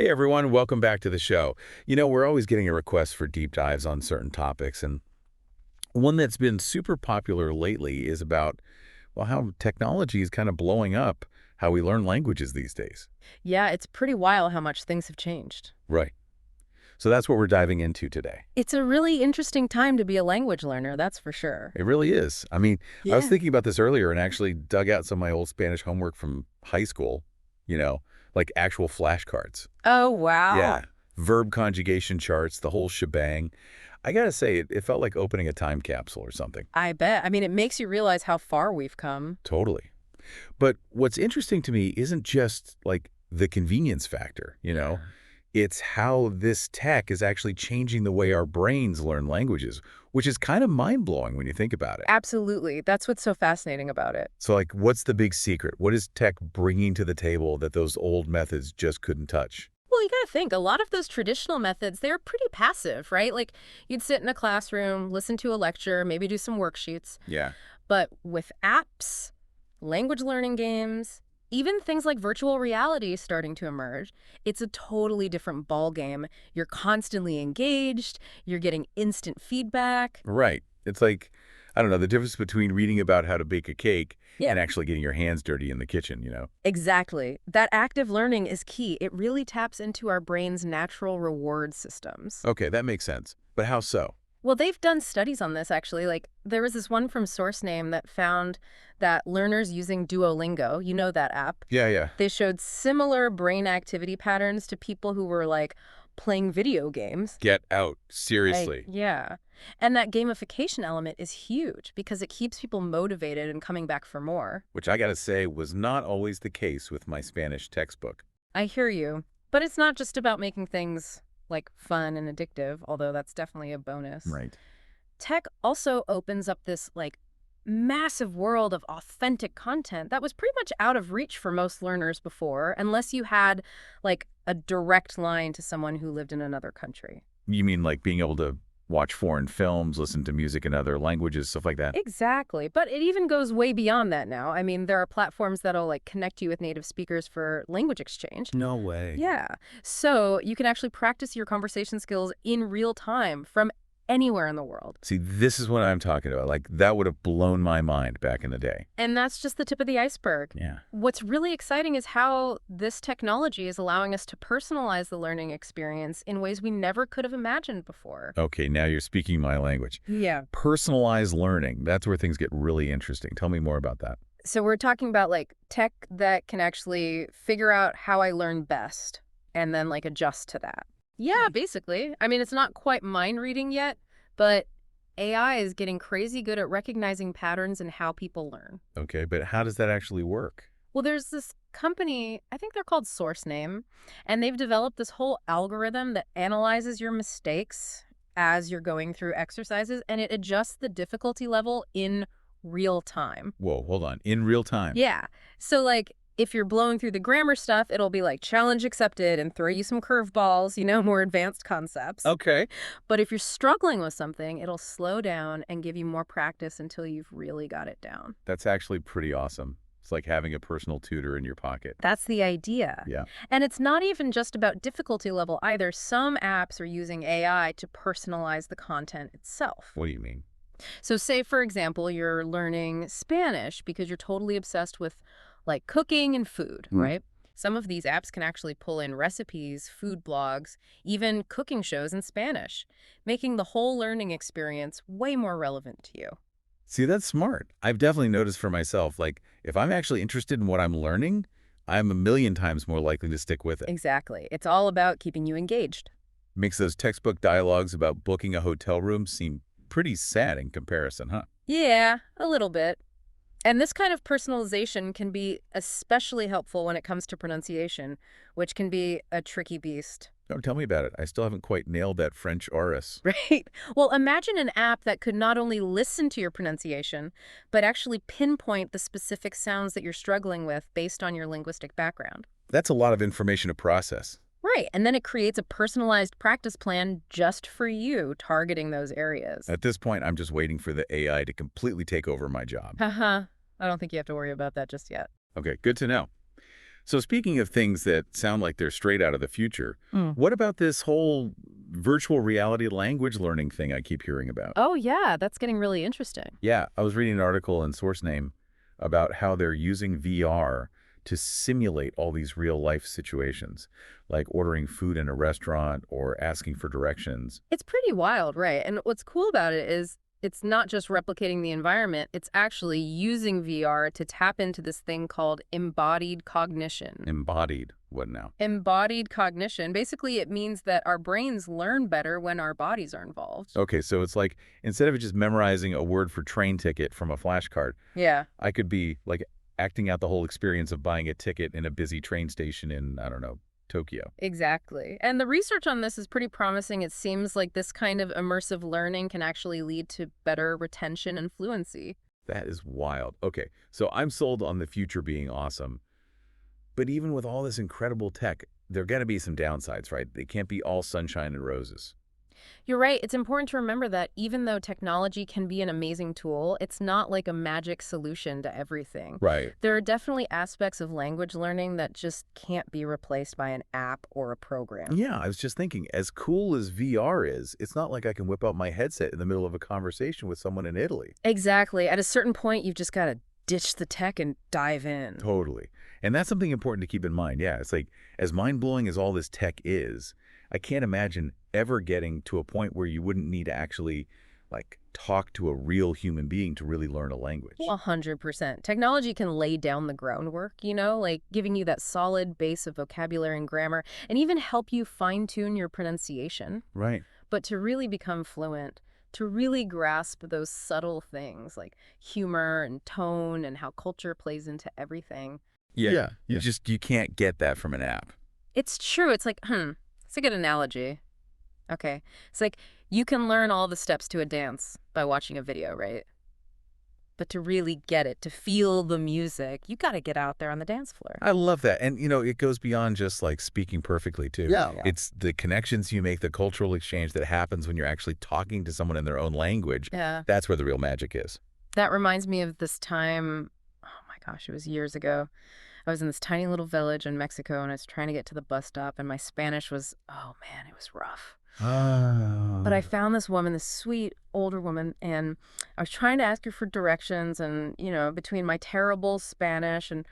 Hey everyone, welcome back to the show. We're always getting a request for deep dives on certain topics, and one that's been super popular lately is about, well, how technology is kind of blowing up how we learn languages these days. Yeah, it's pretty wild how much things have changed. Right. So that's what we're diving into today. It's a really interesting time to be a language learner, that's for sure. It really is. I was Yeah. thinking about this earlier and actually dug out some of my old Spanish homework from high school, you know, like actual flashcards. Oh, wow. Yeah. Verb conjugation charts, the whole shebang. I gotta say, it felt like opening a time capsule or something. I bet. I mean, it makes you realize how far we've come. Totally. But what's interesting to me isn't just like the convenience factor. Yeah. It's how this tech is actually changing the way our brains learn languages, which is kind of mind-blowing when you think about it. Absolutely. That's what's so fascinating about it. So like, what's the big secret? What is tech bringing to the table that those old methods just couldn't touch? Well, you gotta think, a lot of those traditional methods, they're pretty passive, right? Like, you'd sit in a classroom, listen to a lecture, maybe do some worksheets. Yeah. But with apps, language learning games, even things like virtual reality starting to emerge, it's a totally different ballgame. You're constantly engaged, you're getting instant feedback. Right. It's like, I don't know, the difference between reading about how to bake a cake Yeah, and actually getting your hands dirty in the kitchen. exactly. That active learning is key. It really taps into our brain's natural reward systems. Okay, that makes sense. But how so? Well, they've done studies on this actually. Like, there was this one from SourceName that found that learners using Duolingo, you know that app, Yeah, yeah. they showed similar brain activity patterns to people who were like playing video games. Get out. Right. Seriously. Yeah. And that gamification element is huge because it keeps people motivated and coming back for more. Which I gotta say was not always the case with my Spanish textbook. I hear you. But it's not just about making things like fun and addictive, although that's definitely a bonus. Right. Tech also opens up this like massive world of authentic content that was pretty much out of reach for most learners before, unless you had like a direct line to someone who lived in another country. You mean like being able to watch foreign films, listen to music in other languages, stuff like that? Exactly. But it even goes way beyond that now. I mean, there are platforms that'll like connect you with native speakers for language exchange. No way. Yeah. So you can actually practice your conversation skills in real time from anywhere in the world. See, this is what I'm talking about. Like, that would have blown my mind back in the day. And that's just the tip of the iceberg. Yeah. What's really exciting is how this technology is allowing us to personalize the learning experience in ways we never could have imagined before. Okay, now you're speaking my language. Yeah. Personalized learning, that's where things get really interesting. Tell me more about that. So we're talking about like tech that can actually figure out how I learn best and then like adjust to that. Yeah, basically. I mean, it's not quite mind reading yet, but AI is getting crazy good at recognizing patterns in how people learn. Okay, but how does that actually work? Well, there's this company, I think they're called SourceName, and they've developed this whole algorithm that analyzes your mistakes as you're going through exercises, and it adjusts the difficulty level in real time. Whoa, hold on. In real time? Yeah. So, like, if you're blowing through the grammar stuff, it'll be like challenge accepted and throw you some curveballs, more advanced concepts. Okay. But if you're struggling with something, it'll slow down and give you more practice until you've really got it down. That's actually pretty awesome. It's like having a personal tutor in your pocket. That's the idea. Yeah. And it's not even just about difficulty level either. Some apps are using AI to personalize the content itself. What do you mean? So say, for example, you're learning Spanish because you're totally obsessed with like cooking and food, right? Some of these apps can actually pull in recipes, food blogs, even cooking shows in Spanish, making the whole learning experience way more relevant to you. See, that's smart. I've definitely noticed for myself, like, if I'm actually interested in what I'm learning, I'm a million times more likely to stick with it. Exactly. It's all about keeping you engaged. Makes those textbook dialogues about booking a hotel room seem pretty sad in comparison, huh? Yeah, a little bit. And this kind of personalization can be especially helpful when it comes to pronunciation, which can be a tricky beast. Don't tell me about it. I still haven't quite nailed that French RS. Right? Well, imagine an app that could not only listen to your pronunciation, but actually pinpoint the specific sounds that you're struggling with based on your linguistic background. That's a lot of information to process. Right. And then it creates a personalized practice plan just for you, targeting those areas. At this point, I'm just waiting for the AI to completely take over my job. Haha. I don't think you have to worry about that just yet. Okay, good to know. So speaking of things that sound like they're straight out of the future, what about this whole virtual reality language learning thing I keep hearing about? Oh, yeah, that's getting really interesting. Yeah, I was reading an article in Source Name about how they're using VR to simulate all these real-life situations, like ordering food in a restaurant or asking for directions. It's pretty wild, right? And what's cool about it is it's not just replicating the environment, it's actually using VR to tap into this thing called embodied cognition. Embodied, what now? Embodied cognition, basically it means that our brains learn better when our bodies are involved. Okay, so it's like instead of just memorizing a word for train ticket from a flashcard, Yeah. I could be like acting out the whole experience of buying a ticket in a busy train station in, I don't know, Tokyo. Exactly. And the research on this is pretty promising. It seems like this kind of immersive learning can actually lead to better retention and fluency. That is wild. Okay, so I'm sold on the future being awesome. But even with all this incredible tech, there are going to be some downsides, right? They can't be all sunshine and roses. You're right. It's important to remember that even though technology can be an amazing tool, it's not like a magic solution to everything. Right. There are definitely aspects of language learning that just can't be replaced by an app or a program. Yeah, I was just thinking, as cool as VR is, it's not like I can whip out my headset in the middle of a conversation with someone in Italy. Exactly. At a certain point, you've just got to ditch the tech and dive in. Totally. And that's something important to keep in mind. Yeah, it's like, as mind-blowing as all this tech is, I can't imagine ever getting to a point where you wouldn't need to actually, like, talk to a real human being to really learn a language. 100%. Technology can lay down the groundwork, like giving you that solid base of vocabulary and grammar, and even help you fine-tune your pronunciation. Right. But to really become fluent, to really grasp those subtle things like humor and tone and how culture plays into everything. Yeah. You can't get that from an app. It's true. It's like, it's a good analogy. Okay. It's like you can learn all the steps to a dance by watching a video, right? But to really get it, to feel the music, you got to get out there on the dance floor. I love that. And, it goes beyond just like speaking perfectly, too. Yeah. It's the connections you make, the cultural exchange that happens when you're actually talking to someone in their own language. Yeah. That's where the real magic is. That reminds me of this time, oh my gosh, it was years ago. I was in this tiny little village in Mexico, and I was trying to get to the bus stop, and my Spanish was, oh man, it was rough. Oh. But I found this woman, this sweet older woman, and I was trying to ask her for directions, and, between my terrible Spanish and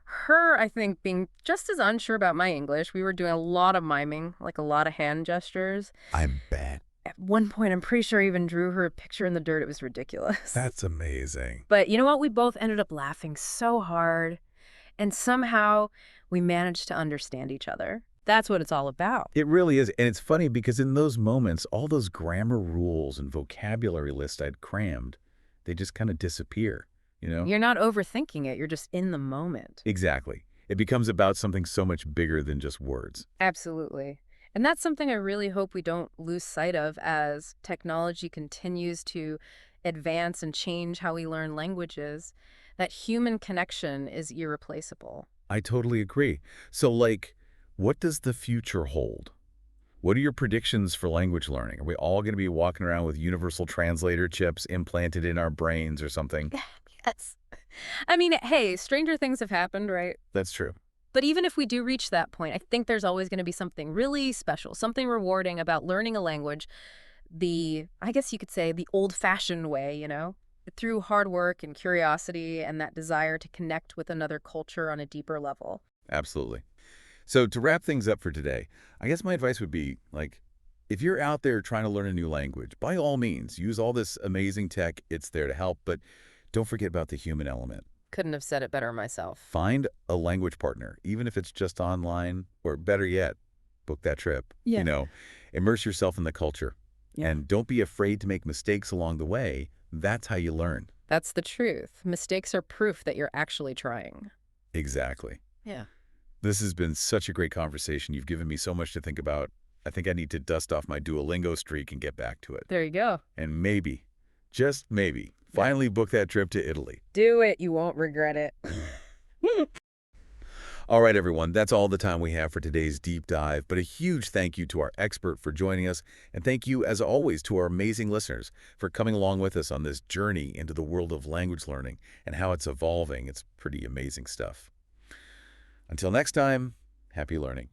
her, I think, being just as unsure about my English, we were doing a lot of miming, like a lot of hand gestures. I bet. At one point, I'm pretty sure I even drew her a picture in the dirt. It was ridiculous. That's amazing. But you know what? We both ended up laughing so hard. And somehow we managed to understand each other. That's what it's all about. It really is. And it's funny because in those moments, all those grammar rules and vocabulary lists I'd crammed, they just kind of disappear, You're not overthinking it. You're just in the moment. Exactly. It becomes about something so much bigger than just words. Absolutely. And that's something I really hope we don't lose sight of as technology continues to advance and change how we learn languages. That human connection is irreplaceable. I totally agree. So, what does the future hold? What are your predictions for language learning? Are we all going to be walking around with universal translator chips implanted in our brains or something? Yes. I mean, hey, stranger things have happened, right? That's true. But even if we do reach that point, I think there's always going to be something really special, something rewarding about learning a language I guess you could say, the old-fashioned way, through hard work and curiosity and that desire to connect with another culture on a deeper level. Absolutely. So to wrap things up for today, I guess my advice would be, if you're out there trying to learn a new language, by all means, use all this amazing tech. It's there to help, but don't forget about the human element. Couldn't have said it better myself. Find a language partner, even if it's just online, or better yet, book that trip. Yeah. Immerse yourself in the culture. Yeah. And don't be afraid to make mistakes along the way. That's how you learn. That's the truth. Mistakes are proof that you're actually trying. Exactly. Yeah. This has been such a great conversation. You've given me so much to think about. I think I need to dust off my Duolingo streak and get back to it. There you go. And maybe, just maybe, finally book that trip to Italy. Do it. You won't regret it. All right, everyone, that's all the time we have for today's deep dive, but a huge thank you to our expert for joining us, and thank you, as always, to our amazing listeners for coming along with us on this journey into the world of language learning and how it's evolving. It's pretty amazing stuff. Until next time, happy learning.